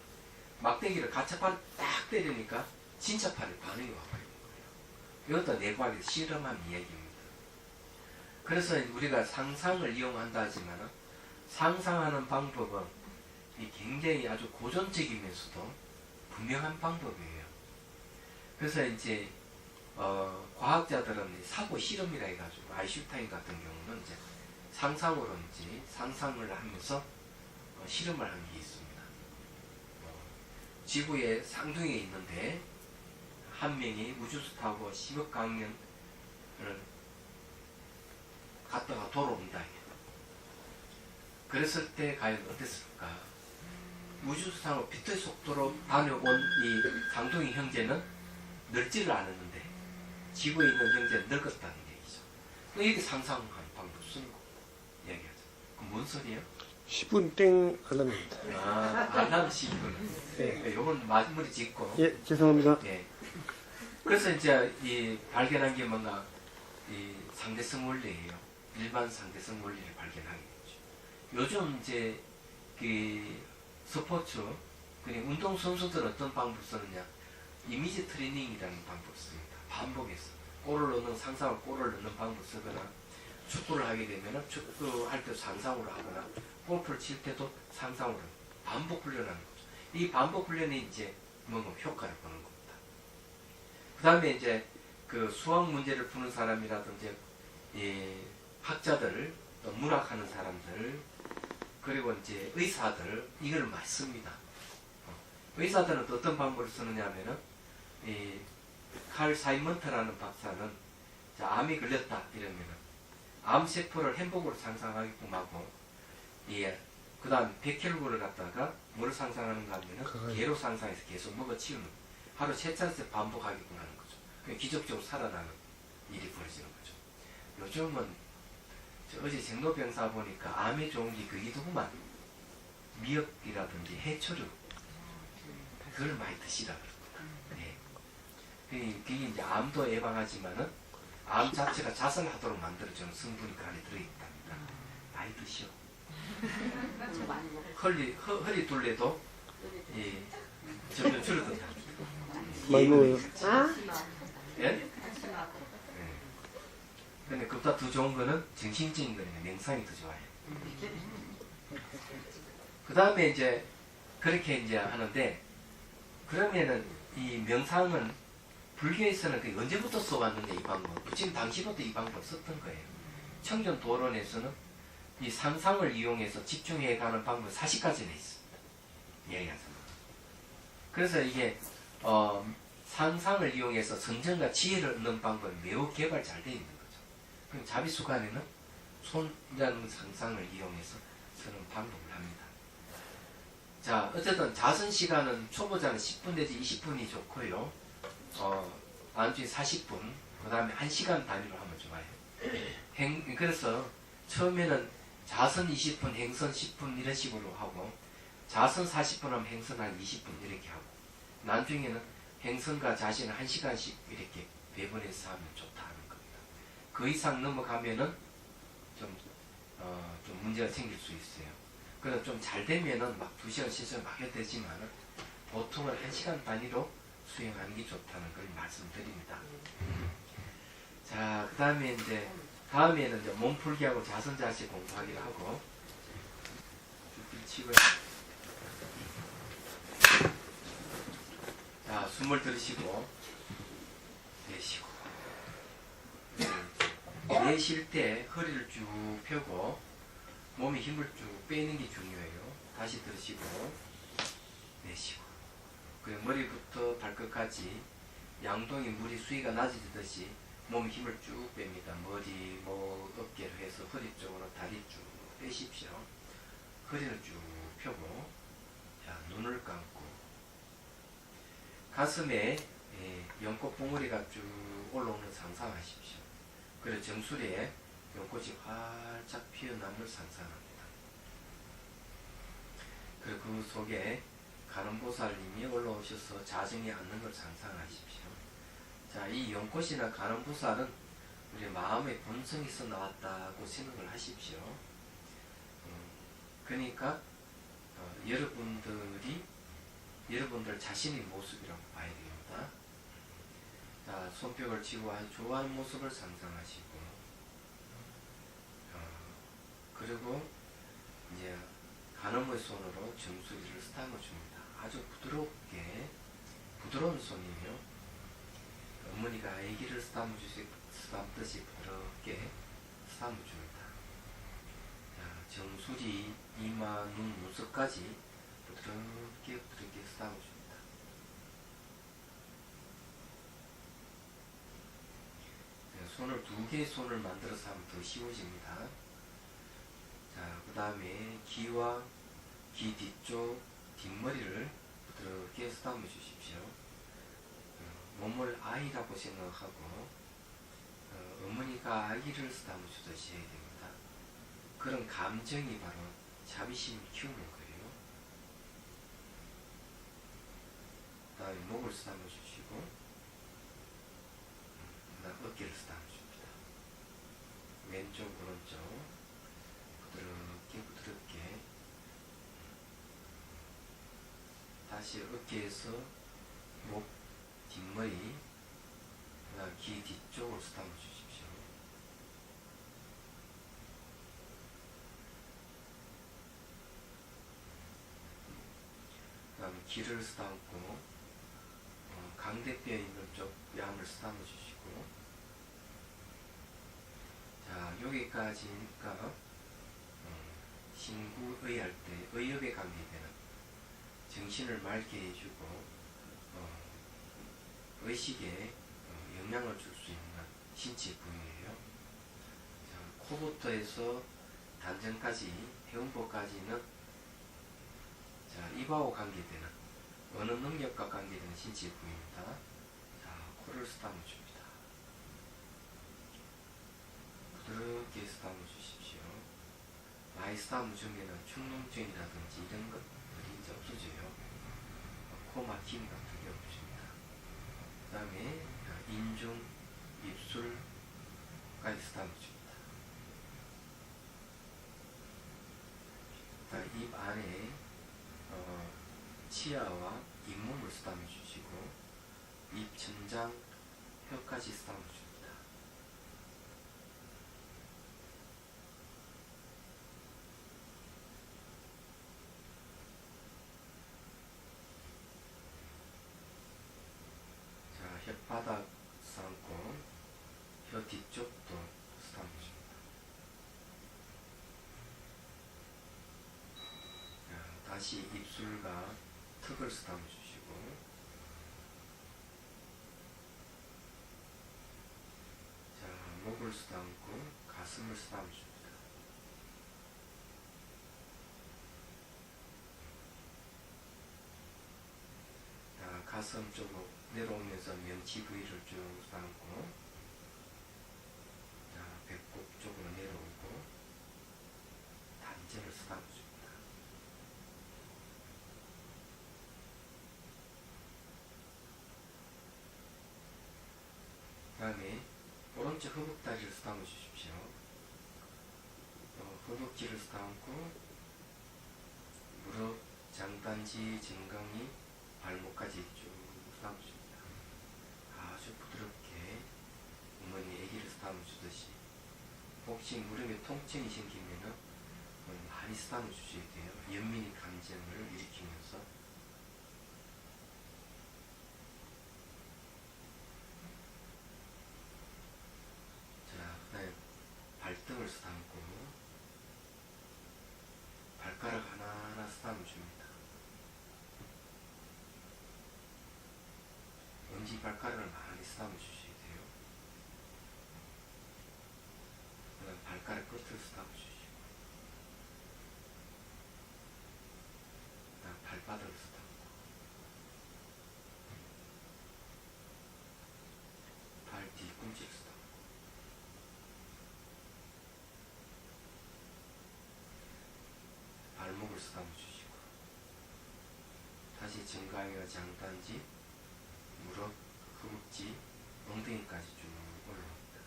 막대기를 가짜 팔을 딱 때리니까 진짜 팔에 반응이 와버리는 거예요. 이것도 내과학에서 실험한 이야기입니다. 그래서 우리가 상상을 이용한다 하지만 상상하는 방법은 굉장히 아주 고전적이면서도 분명한 방법이에요. 그래서 이제 과학자들은 사고 실험이라 해가지고 아인슈타인 같은 경우는 이제 상상으로 이제 상상을 하면서 실험을 한 게 있습니다. 지구에 쌍둥이가 있는데 한 명이 우주수 타고 10억 광년을 갔다가 돌아온다. 그랬을 때 과연 어땠을까? 우주수 타고 빛의 속도로 다녀온 이 쌍둥이 형제는 늙지를 않았는데 지구에 있는 형제는 늙었다는 얘기죠. 이렇게 상상한 방법 쓰는 거 이야기하죠. 그 뭔 소리예요? 10분 땡 안 합니다. 알람 10분. 네. 요건 마무리 짓고. 예, 죄송합니다. 예. 그래서 이제 이 발견한 게 뭔가 이 상대성 원리예요. 일반 상대성 원리를 발견하게 됐죠. 요즘 이제 그 스포츠, 그냥 운동 선수들 어떤 방법 쓰느냐? 이미지 트레이닝이라는 방법 씁니다. 반복해서 골을 넣는 상상으로 골을 넣는 방법 쓰거나 축구를 하게 되면 축구할 때 상상으로 하거나 골프를 칠 때도 상상으로 반복 훈련하는 거죠. 이 반복 훈련이 이제 뭔가 효과를 보는 겁니다. 그 다음에 이제 그 수학 문제를 푸는 사람이라든지 이 학자들, 또 문학하는 사람들, 그리고 이제 의사들 이걸 많이 씁니다. 의사들은 또 어떤 방법을 쓰느냐 하면은 이 칼 사이먼트라는 박사는 자, 암이 걸렸다 이러면은 암세포를 햄버거로 상상하게끔 하고 예, 그 다음 백혈구를 갖다가 뭘 상상하는가 하면은 개로 상상해서 계속 먹어치우는 하루 3차례씩 반복하게끔 하는 거죠. 그냥 기적적으로 살아나는 일이 벌어지는 거죠. 요즘은 어제 정로병사 보니까 암에 좋은 게 그이더구만 미역이라든지 해초류 그걸 많이 드시라 그러거든요. 네. 그게 이제 암도 예방하지만은 암 자체가 자살하도록 만들어주는 성분이 그 안에 들어있답니다. 많이 드시오. 허리 둘레도 예, 점점 줄어든다. 많이 먹어요. 예? 네. 근데 그보다 더 좋은 거는 정신적인 거는 명상이 더 좋아요. 그 다음에 이제 그렇게 이제 하는데 그러면은 이 명상은 불교에서는 그 언제부터 써왔는데 이 방법 지금 당시부터 이 방법을 썼던 거예요. 청전 도론에서는 이 상상을 이용해서 집중해가는 방법 40가지나 있습니다. 이야기하자면. 그래서 이게 상상을 이용해서 선정과 지혜를 얻는 방법은 매우 개발 잘 되어 있는 거죠. 그럼 자비수간에는 손이라는 상상을 이용해서 쓰는 방법을 합니다. 자, 어쨌든 자선 시간은 초보자는 10분 내지 20분이 좋고요. 나중에 40분, 그 다음에 1시간 단위로 하면 좋아요. 그래서 처음에는 자선 20분, 행선 10분 이런 식으로 하고 자선 40분 하면 행선 한 20분 이렇게 하고 나중에는 행선과 자신을 1시간씩 이렇게 배분해서 하면 좋다는 겁니다. 그 이상 넘어가면은 좀 문제가 생길 수 있어요. 그래서 좀 잘 되면은 막 2시간, 3시간 막 해도 되지만은 보통은 1시간 단위로 수행하는 게 좋다는 걸 말씀드립니다. 자, 그 다음에 이제 다음에는 이제 몸풀기하고 자선자세 공부하기를 하고 치고요. 자, 숨을 들이쉬고 내쉬고 내쉴 때 허리를 쭉 펴고 몸에 힘을 쭉 빼는 게 중요해요. 다시 들이쉬고 내쉬고 그리고 머리부터 발끝까지 양동이 물이 수위가 낮아지듯이 몸에 힘을 쭉 뺍니다. 머리, 목, 어깨를 해서 허리 쪽으로 다리 쭉 빼십시오. 허리를 쭉 펴고 자, 눈을 감고 가슴에 연꽃 봉우리가 쭉 올라오는 상상하십시오. 그리고 정수리에 연꽃이 활짝 피어남을 상상합니다. 그리고 그 속에 간음보살님이 올라오셔서 자정에 앉는 걸 상상하십시오. 자, 이 연꽃이나 간음보살은 우리 마음의 본성에서 나왔다고 생각을 하십시오. 그러니까 여러분들 자신의 모습이라고 봐야 됩니다. 자, 손뼉을 치고 아주 좋아하는 모습을 상상하시고 그리고 이제 간음의 손으로 정수리를 쓰다듬어 줍니다. 아주 부드럽게 부드러운 손이에요. 어머니가 아기를 쓰다듬듯이 부드럽게 쓰다듬어 줍니다. 자, 정수리, 이마, 눈, 눈썹까지 부드럽게 쓰다듬어 줍니다. 손을 두 개의 손을 만들어서 하면 더 쉬워집니다. 자, 그 다음에 귀와 귀 뒤쪽 뒷머리를 부드럽게 쓰다듬어 주십시오. 몸을 아이라고 생각하고 어머니가 아기를 쓰다듬어 주듯이 해야 됩니다. 그런 감정이 바로 자비심을 키우는 거예요. 그 다음에 목을 쓰다듬어 주시고 그 다음 어깨를 쓰다듬어 줍니다. 왼쪽 오른쪽 부드럽게 다시 어깨에서 목 뒷머리 그다음 귀 뒤쪽으로 쓰다듬어 주십시오. 그 다음에 귀를 쓰다듬고 강대뼈 있는 쪽 뺨을 쓰다듬어 주시고 자, 여기까지니까 신구의할 때 의협에 관계되는 정신을 맑게 해주고 의식에 영향을 줄 수 있는 신체 부위예요. 자, 코부터 해서 단전까지 해음부까지는 자, 입하고 관계되는 어느 능력과 관계되는 신체 부위입니다. 자, 코를 쓰다듬어 줍니다. 부드럽게 쓰다듬어 주십시오. 많이 쓰다듬어 주면 축농증이라든지 이런 것들이 이제 없어져요. 코 막힘 같은 게 없습니다. 그 다음에 인중, 입술까지 쓰다듬어 줍니다. 입 안에 치아와 잇몸을 쓰다듬어 주시고 입 천장, 혀까지 쓰다듬어 줍니다. 혓바닥 삼고 혀 뒤쪽도 쓰다듬어 줍니다. 다시 입술과 턱을 쓰다듬어 주시고 자, 목을 쓰다듬고 가슴을 쓰다듬어 줍니다. 자, 가슴 쪽으로 내려오면서 명치 부위를 쭉 쓰다듬고 자, 배꼽 쪽으로 내려오고 단전을 쓰다듬어 줍니다. 그 다음에 오른쪽 허벅다리를 쓰다듬어 주십시오. 허벅지를 쓰다듬고 무릎, 장단지, 정강이, 발목까지 쭉 쓰다듬어 줍니다. 아주 부드럽게 어머니 아기를 쓰다듬어 주듯이 혹시 무릎에 통증이 생기면은 많이 쓰다듬어 주셔야 돼요. 연민이 감정을 일으키면서. 자, 그다음에 발등을 쓰다듬고 발가락 하나하나 쓰다듬어 줍니다. 엄지 발가락을 많이 쓰다듬어 주셔야 돼요. 그다음 발가락 끝을 쓰다듬어 주시고, 그다음 발바닥을 쓰다듬고, 발 뒤꿈치를 쓰다듬고, 발목을 쓰다듬어 주시고, 다시 정강이와 장단지, 무릎, 허벅지, 엉덩이까지 쭉 올라옵니다.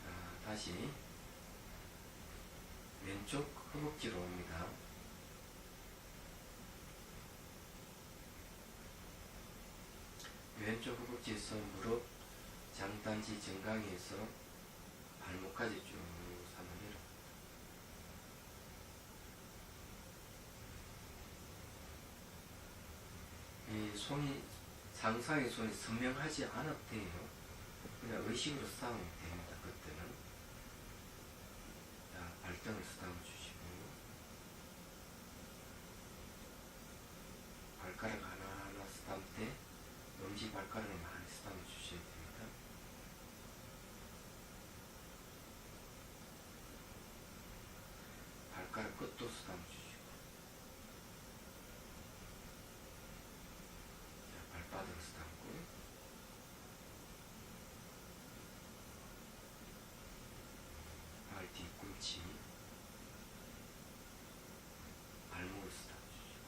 자, 다시 왼쪽 허벅지로 옵니다. 왼쪽 허벅지에서 무릎, 장단지, 정강이에서 발목까지 쭉 삼아 내려. 이 손이, 상상의 손이 선명하지 않아도 돼요. 그냥 의식으로 쓰다듬으면 됩니다. 그때는. 자, 발등을 쓰다듬어 주시고, 발가락 하나하나 쓰다듬을 때 엄지 발가락을 많이 쓰다듬어 주셔야 됩니다. 발가락 끝도 쓰다듬어 주시고, 자, 발바닥을 쓰다듬고, 발 뒤꿈치, 발목을 쓰다듬어 주시고,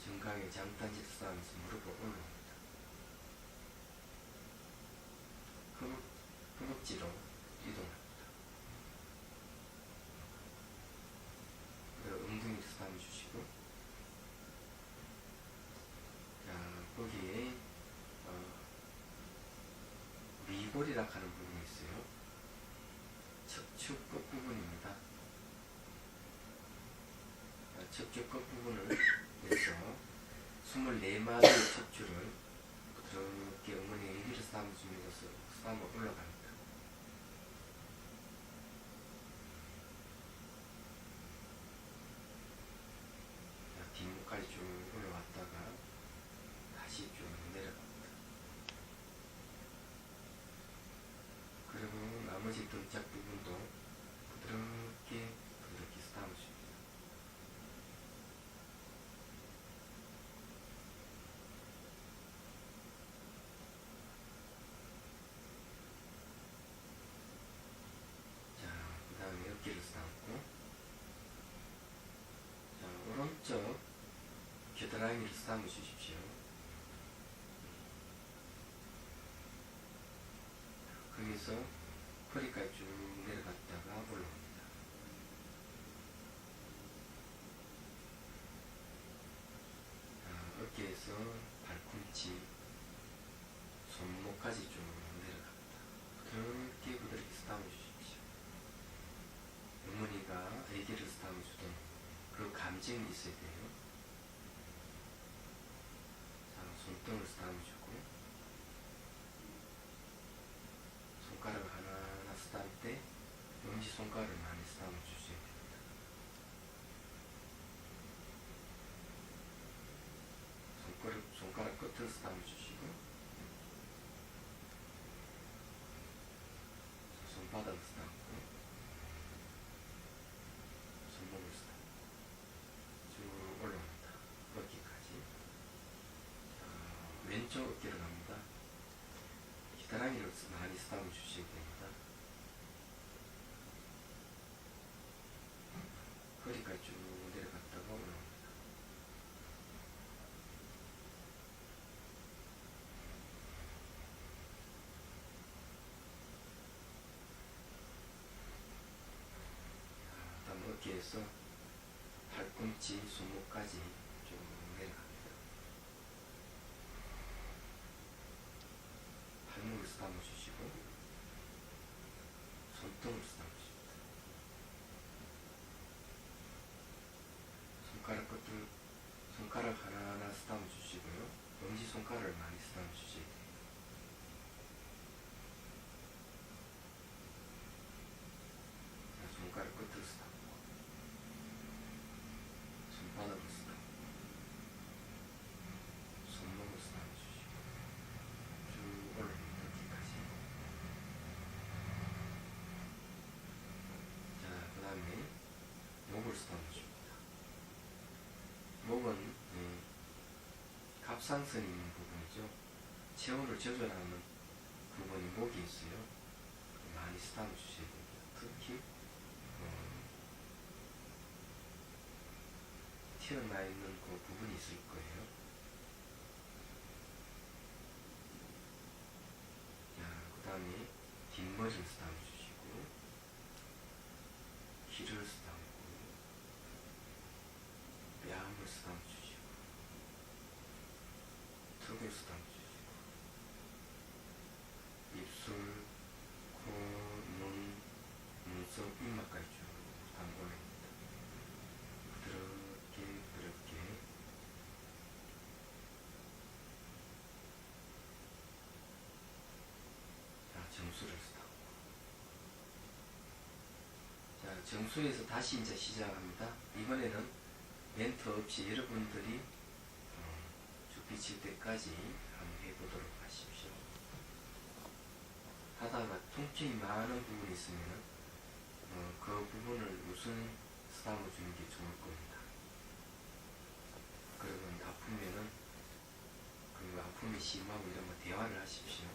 정강의 장단지를 쓰다듬으면서 무릎을 올라옵니다. 허벅지로 이동합니다. 그리고 엉덩이를 쓰다듬어 주시고, 자, 거기에 미골이라 하는 부분이 있어요. 척추 끝부분입니다. 척추 끝부분을 해서 24마리의 척추를 부드럽게 어머니의 애기를 쓰다듬으면서 쓰다듬어 올라갑니다. 자, 뒷목까지 쭉 올라왔다가 다시 쭉 내려갑니다. 그리고 나머지 등짝 부분도 부드럽게 쓰다듬어 줍니다. 자, 그 다음에 어깨를 쓰다듬고, 자, 오른쪽 겨드랑이를 쓰다듬어 주십시오. 거기서 허리까지 쭉 내려갔다가 올라옵니다. 자, 어깨에서 발꿈치, 손목까지 쭉 내려갑니다. 부드럽게 부드럽게 쓰다듬어 주십시오. 어머니가 아기를 쓰다듬어 주던 그 감정이 있어야 돼요. 자, 손등을 쓰다듬어 주고, 손가락을 하나하나 쓰다듬을 때 엄지손가락을 많이 쓰다듬어 주셔야 됩니다. 손가락 끝을 쓰다듬어 주시고, 손바닥을 쓰다듬고, 손목을 쓰다듬고 쭉 올라옵니다. 어깨까지. 자, 왼쪽 어깨로 갑니다. 겨드랑이를 많이 쓰다듬어 주셔야 됩니다. 허리까지 쭉 내려갔다가 올라옵니다. 다음 어깨에서 팔꿈치, 손목까지 쭉 내려갑니다. 팔목을 쓰다듬어 주시고 손등을 쓰다듬어 주십니다. 손가락 하나하나 쓰다듬어 주시고요. 엄지손가락을 많이 쓰다듬어 주셔야 돼요. 손가락 끝을 쓰다듬고 손바닥을 쓰다듬고 손목을 쓰다듬어 주시고 쭉 올라옵니다. 뒤까지. 자, 그 다음에 목을 쓰다듬어 줍니다. 목은 갑상선이 있는 부분이죠. 체온을 조절하는 부분이 목이 있어요. 많이 쓰다듬어 주셔야 됩니다. 특히 튀어나 있는 그 부분이 있을 거예요. 자, 그 다음에 뒷머리를 쓰다듬어 주시고 귀를 쓰다듬고 뺨을 쓰다듬어 주시고 턱을 쓰다듬어 주시고 입술, 코, 눈, 눈썹, 입맛까지 쭉 쓰다듬어 올립니다. 부드럽게 자, 정수를 쓰다듬고 자, 정수에서 다시 이제 시작합니다. 이번에는 멘트 없이 여러분들이 쭉 비칠 때까지 한번 해보도록 하십시오. 하다가 통증이 많은 부분이 있으면 그 부분을 우선 쓰다듬어 주는 게 좋을 겁니다. 그리고 아프면은 그 아픔이 심하고 이러면 대화를 하십시오.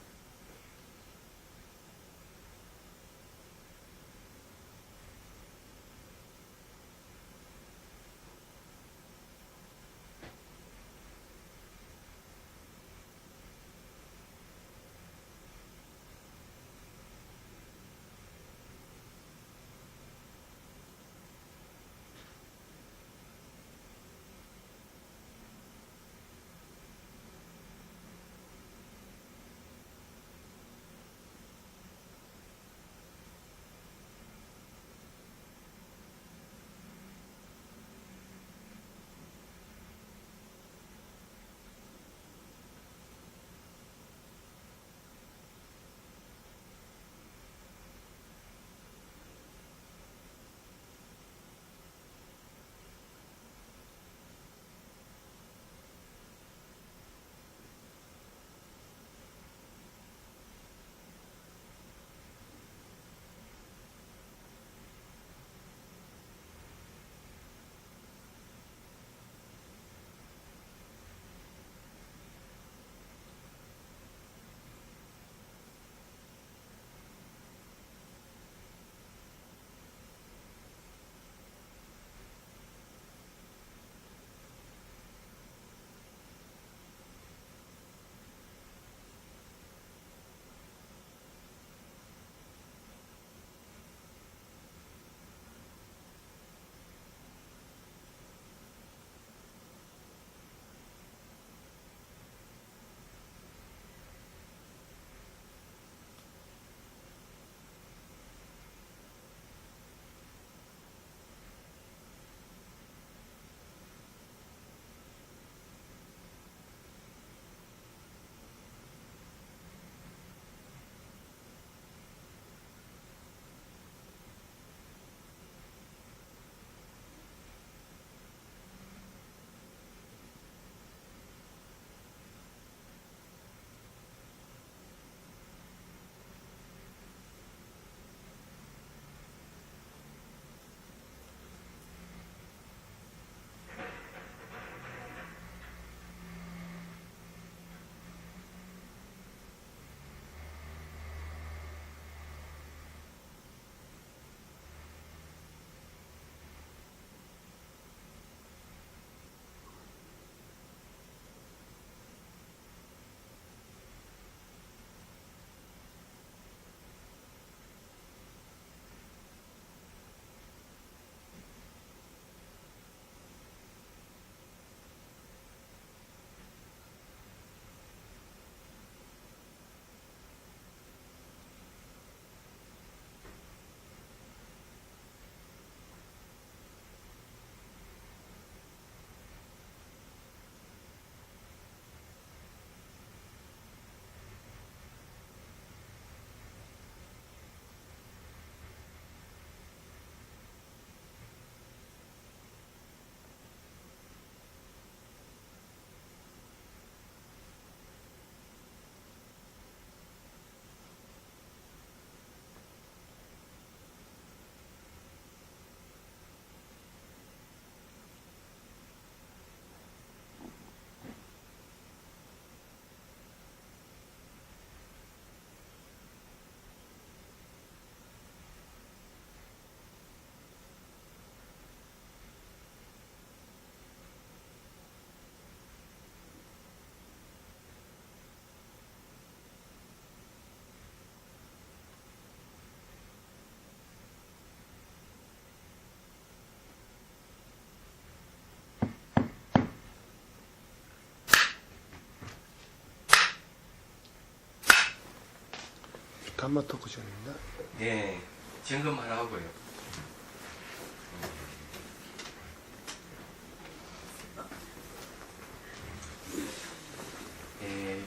단마 토크 시간입니다. 네, 점검 하나 하고요.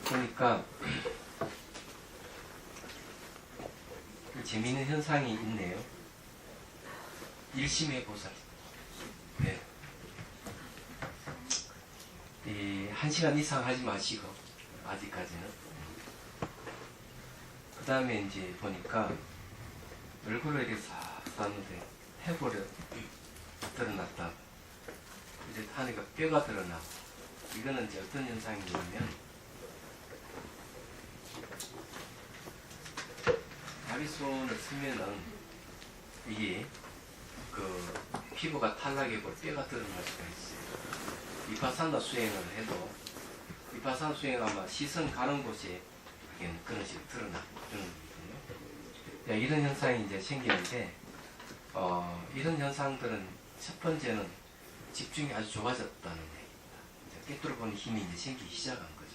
보니까 재미있는 현상이 있네요. 일심의 보살. 네. 1시간 이상 하지 마시고, 아직까지는. 그 다음에 이제 보니까, 얼굴을 이렇게 싹 쌌는데, 해골이 드러났다. 이제 하니까 뼈가 드러나고, 이거는 이제 어떤 현상이냐면, 자비손을 쓰면은, 이게, 피부가 탈락이고 뼈가 드러날 수가 있어요. 비파사나 수행을 해도 비파사나 수행하면 시선 가는 곳에 그런 식으로 드러나고 그런 거거든요. 이런 현상이 이제 생기는데 이런 현상들은 첫 번째는 집중이 아주 좋아졌다는 얘기입니다. 꿰뚫어 보는 힘이 이제 생기기 시작한 거죠.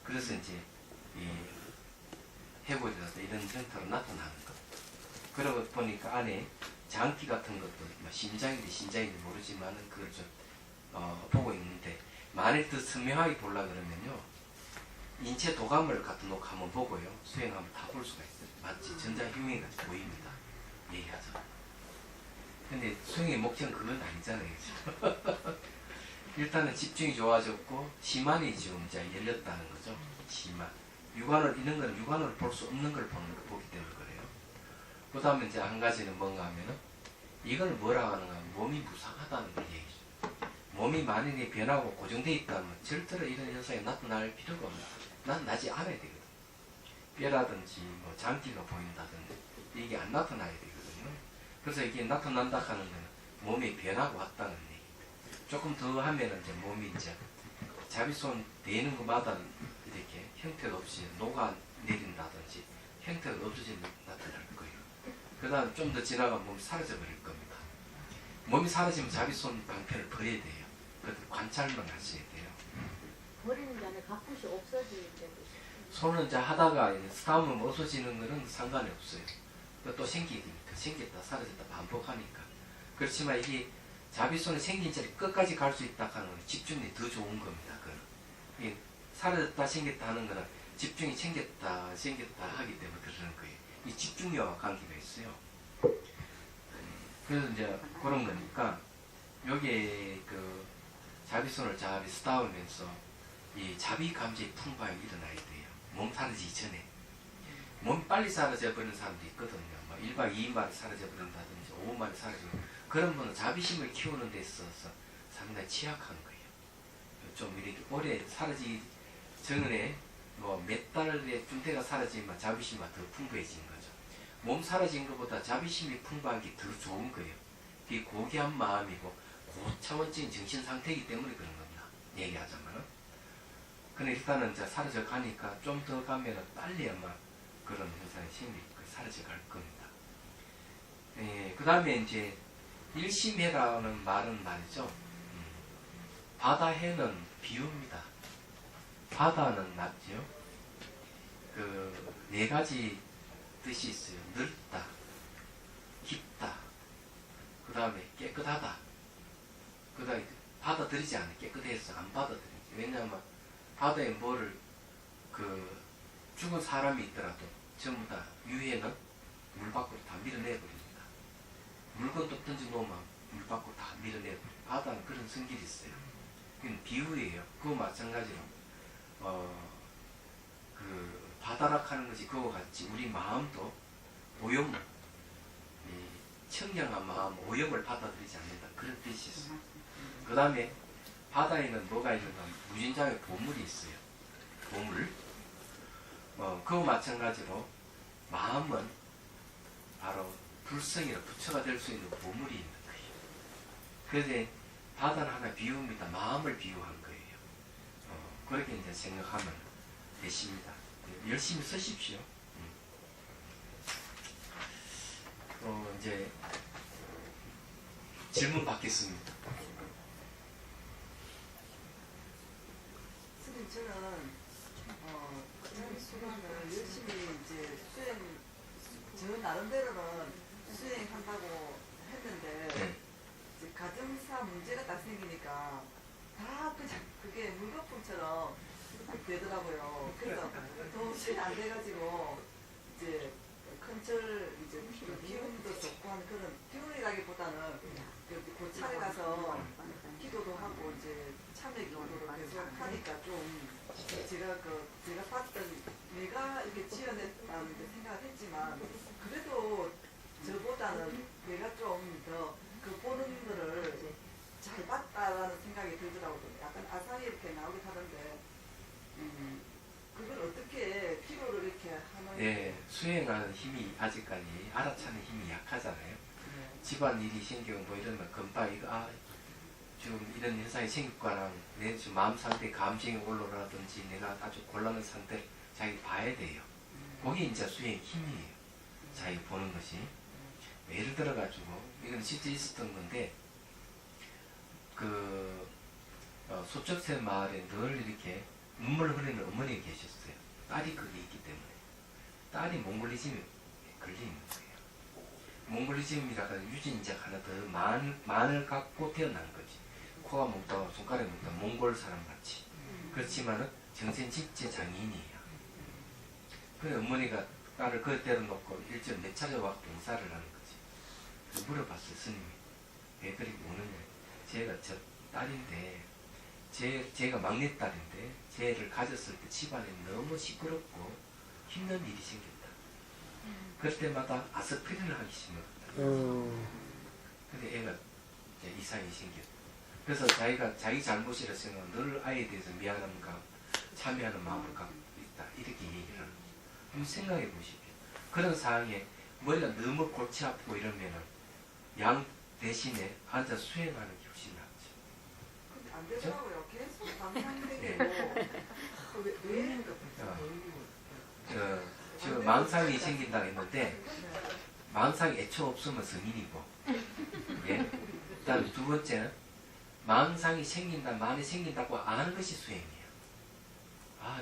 그래서 이제 이 해골이라도 이런 형태로 나타나는 거. 그러고 보니까 안에 장기 같은 것도 심장인지 모르지만은 그걸 좀 보고 있는데 만일 더 선명하게 보려 그러면요 인체 도감을 갖다 놓고 한번 보고요 수행하면 다 볼 수가 있어요. 마치 전자휴민이 같이 보입니다. 얘기하죠. 근데 수행의 목적은 그건 아니잖아요. 그렇죠? 일단은 집중이 좋아졌고 시만이 지금 이제 열렸다는 거죠. 시만 육안을 이런 거는 육안으로 볼 수 없는 걸 보기 때문에 그래요. 그 다음에 이제 한 가지는 뭔가 하면은 이걸 뭐라 하는가 하면 몸이 무상하다는 걸 얘기죠. 몸이 만약에 변하고 고정되어 있다면 절대로 이런 현상이 나타날 필요가 없다. 난 나지 않아야 되거든. 뼈라든지 뭐 장기가 보인다든지 이게 안 나타나야 되거든요. 그래서 이게 나타난다 하는 거는 몸이 변하고 왔다는 얘기입니다. 조금 더 하면은 이제 몸이 이제 자비손 되는 것마다 이렇게 형태가 없이 녹아내린다든지 형태가 없어지는 나타날 거예요. 그 다음 좀 더 지나가면 몸이 사라져버릴 겁니다. 몸이 사라지면 자비손 방편을 버려야 돼요. 그래도 관찰만 하셔야 돼요. 버리는 게 아니라 가끔씩 없어질 때도 있어요. 손은 이제 하다가 스타움은 없어지는 거는 상관이 없어요. 또 생기니까 생겼다 사라졌다 반복하니까. 그렇지만 이게 자비손이 생긴 자리 끝까지 갈 수 있다 하는 건 집중이 더 좋은 겁니다. 그건. 사라졌다 생겼다 하는 거는 집중이 생겼다 하기 때문에 그러는 거예요. 이 집중력과 관계가 있어요. 그래서 이제 그런 거니까 여기에 그 자비손을 잘 스타우면서 이 자비 감지의 풍부함이 일어나야 돼요. 몸 사라지기 전에. 몸이 빨리 사라져 버리는 사람도 있거든요. 뭐 1박 2일 만에 사라져 버린다든지 5분 만에 사라지고 그런 분은 자비심을 키우는 데 있어서 상당히 취약한 거예요. 좀 이렇게 오래 사라지기 전에 뭐 몇 달에 쯤때가 사라지면 자비심이 더 풍부해진 거죠. 몸 사라진 것보다 자비심이 풍부한 게 더 좋은 거예요. 그게 고귀한 마음이고 고차원적인 정신 상태이기 때문에 그런 겁니다. 얘기하자면은. 근데 일단은 이제 사라져 가니까 좀 더 가면은 빨리 아마 그런 현상이 사라져 갈 겁니다. 그 다음에 이제 일심해라는 말은 말이죠. 바다해는 비유입니다. 바다는 맞죠? 그 네 가지 뜻이 있어요. 넓다, 깊다, 그 다음에 깨끗하다. 그 다음에 받아들이지 않는 깨끗해서 안 받아들이지. 왜냐하면 바다에 뭐를 죽은 사람이 있더라도 전부 다 유해는 물 밖으로 다 밀어내버립니다. 물건도 던져 놓으면 물 밖으로 다 밀어내버립니다. 바다는 그런 성질이 있어요. 그건 비유예요. 그거 마찬가지로 바다락 하는 것이 그와 같이 우리 마음도 오염, 청량한 마음, 오염을 받아들이지 않는다. 그런 뜻이 있어요. 그 다음에 바다에는 뭐가 있는가? 무진장의 보물이 있어요. 보물. 그와 마찬가지로 마음은 바로 불성이나 부처가 될 수 있는 보물이 있는 거예요. 그래서 바다는 하나 비유입니다. 마음을 비유한 거예요. 그렇게 이제 생각하면 되십니다. 열심히 쓰십시오. 이제 질문 받겠습니다. 선생님, 저는 자비 수행을 열심히 이제 수행 저 나름대로는 수행한다고 했는데 네. 이제 가정사 문제가 딱 생기니까 다 그냥 그게 물거품처럼 되더라고요. 그래서 도저히 안 돼가지고 이제 큰절 이제 그 기운도 좋고 하는 그런 기운이라기보다는 그 고찰에 가서 기도도 하고 이제 참여 기도를 계속 하니까 좀 제가 봤던 내가 이렇게 지어냈다는 생각을 했지만 그래도 저보다는 내가 좀 더 그 보는 거를 잘 봤다라는 생각이 들더라고요. 약간 아상이 이렇게 나오긴 하던데 그걸 어떻게 기도를 이렇게 하는 네, 수행하는 힘이 아직까지 알아차는 힘이 약하잖아요. 집안 일이 생기고 뭐 이러면 금방 이거 지금 이런 현상이 생길 거랑 내 지금 마음 상태 감정이 올라오라든지 내가 아주 곤란한 상태를 자기 봐야 돼요. 그게 이제 수행 힘이에요. 자기 보는 것이. 예를 들어가지고 이건 실제 있었던 건데 소쩍새 마을에 늘 이렇게 눈물 흘리는 어머니가 계셨어요. 딸이 거기 있기 때문에. 딸이 몽골리즘에 걸리는 거예요. 몽골리즘이라고 유전자가 하나 더 만을 갖고 태어난 거지. 코가 몽다 손가락이 몽다 몽골 사람 같이. 그렇지만은 정신직제 장인이에요. 그래 어머니가 딸을 그대로 놓고 일주일에 몇 차례 와 봉사를 하는 거지. 물어봤어요. 스님이 왜 그렇게 우느냐. 제가 저 딸인데 제가 막내딸인데 쟤를 가졌을 때 집안에 너무 시끄럽고 힘든 일이 생겼다. 그럴 때마다 아스피린을 하기 시작했다. 근데 애가 이제 이상이 생겼다. 그래서 자기가 자기 잘못이라 생각하면 늘 아이에 대해서 미안함과 참여하는 마음을 갖고 있다. 이렇게 얘기를 하는 거예요. 한번 생각해 보십시오. 그런 상황에 머리가 너무 골치 아프고 이러면은 양 대신에 앉아 수행하는 게 훨씬 낫죠. 근데 안 되더라고요. 계속 감상되고 지금 망상이 생긴다고 했는데 망상이 애초 없으면 성인이고 예? 그다음에 두 번째는 망상이 생긴다 많이 생긴다고 아는 것이 수행이에요.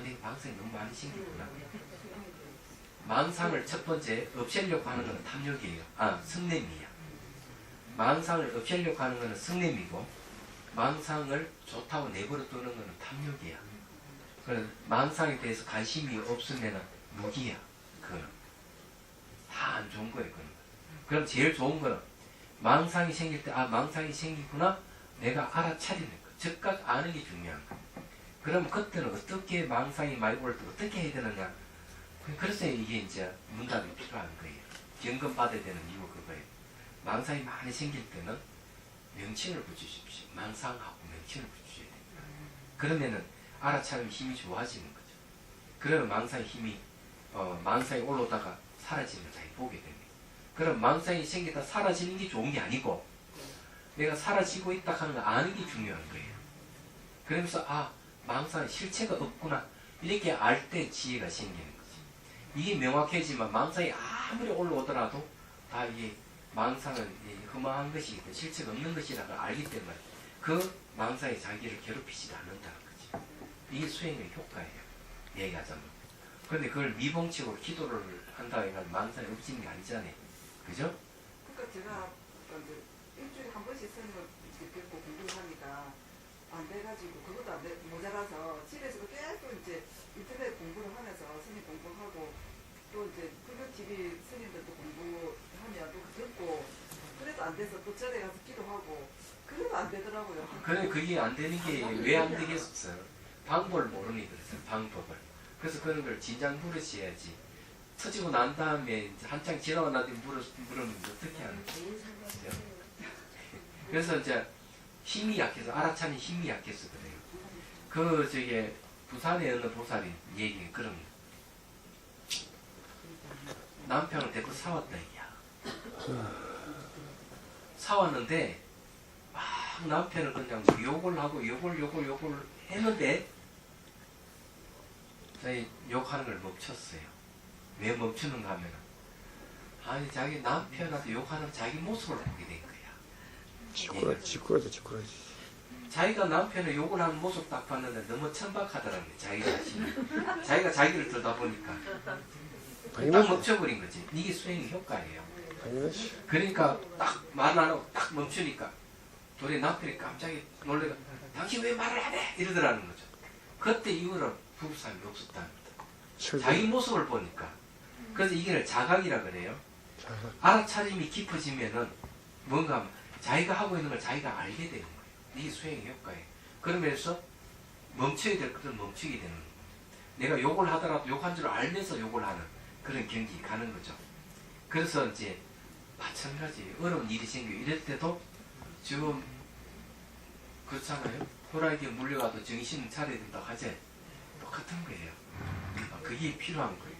내가 망상이 너무 많이 생기구나. 망상을 첫 번째 없애려고 하는 것은 탐욕이에요. 성냄이에요. 망상을 없애려고 하는 것은 성냄이고 망상을 좋다고 내버려 두는 것은 탐욕이야. 그래서 망상에 대해서 관심이 없으면 무기야. 그거는 다 안 좋은 거예요. 그거는. 그럼 제일 좋은 거는 망상이 생길 때 망상이 생기구나 내가 알아차리는 거. 즉각 아는 게 중요한 거. 그럼 그때는 어떻게 망상이 많이 올 때 어떻게 해야 되느냐. 그래서 이게 이제 문답이 필요한 거예요. 경금 받아야 되는 이유 그거예요. 망상이 많이 생길 때는 명칭을 붙이십시오. 망상하고 명칭을 붙여야 됩니다. 그러면은 알아차리면 힘이 좋아지는 거죠. 그러면 망상의 힘이 망상이 올라오다가 사라지는 걸 잘 보게 됩니다. 그럼 망상이 생기다 사라지는 게 좋은 게 아니고 내가 사라지고 있다 하는 걸 아는 게 중요한 거예요. 그러면서 망상의 실체가 없구나 이렇게 알 때 지혜가 생기는 거지. 이게 명확해지만 망상이 아무리 올라오더라도 다 이게 망상은 허망한 것이 실체가 없는 것이라고 알기 때문에 그 망상이 자기를 괴롭히지 않는다는 거지. 이게 수행의 효과예요. 얘기하자면. 그런데 그걸 미봉책으로 기도를 한다고 해서 망상이 없어지는 게 아니잖아요. 그죠? 그러니까 제가 이제 일주일에 한 번씩 스님을 뵙고 공부를 하니까 안 돼가지고 그것도 안 돼, 모자라서 집에서도 계속 이제 인터넷 공부를 하면서 스님 공부하고 또 이제 불교 TV 스님들도 공부하면 또 듣고 그래도 안 돼서 또 절에 가서 기도하고 그래도 안 되더라고요. 그래 그게 안 되는 게 왜 안 되겠어요? 방법을 모르니 그랬어요. 방법을. 그래서 그런 걸 진작 물으셔야지. 터지고 난 다음에 이제 한창 지나고 나한테 물으면 어떻게 하는 거죠? 그래서 이제 힘이 약해서 알아차는 힘이 약해서 그래요. 부산에 어느 보살이 얘기해 그런 남편을 데리고 사왔다 이야. 사왔는데 막 남편을 그냥 욕을 하고 욕을 했는데 저희 욕하는 걸 멈췄어요. 왜 멈추는가 하면 자기 남편한테 욕하는 자기 모습을 보게 된 거야. 지꾸라지. 자기가 남편을 욕을 하는 모습 딱 봤는데 너무 천박하더라고요. 자기 자신이. 자기가 자기를 들다 보니까. 딱 당연하지. 멈춰버린 거지. 이게 수행의 효과예요. 당연하지. 그러니까 딱 말 안 하고 딱 멈추니까 우리 남편이 깜짝이 놀래가 당신 왜 말을 안 해? 이러더라는 거죠. 그때 이후로 부부싸움이 없었답니다. 자기 모습을 보니까. 그래서 이게 자각이라 그래요. 자각. 알아차림이 깊어지면은 뭔가 자기가 하고 있는 걸 자기가 알게 되는 거예요. 이게 수행의 효과예요. 그러면서 멈춰야 될 것을 멈추게 되는 거예요. 내가 욕을 하더라도 욕한 줄 알면서 욕을 하는 그런 경기 가는 거죠. 그래서 이제 마찬가지 어려운 일이 생겨 이럴 때도 지금 그렇잖아요. 호랑이에 물려가도 정신 차려야 된다고 하지. 똑같은 거예요. 그게 필요한 거예요.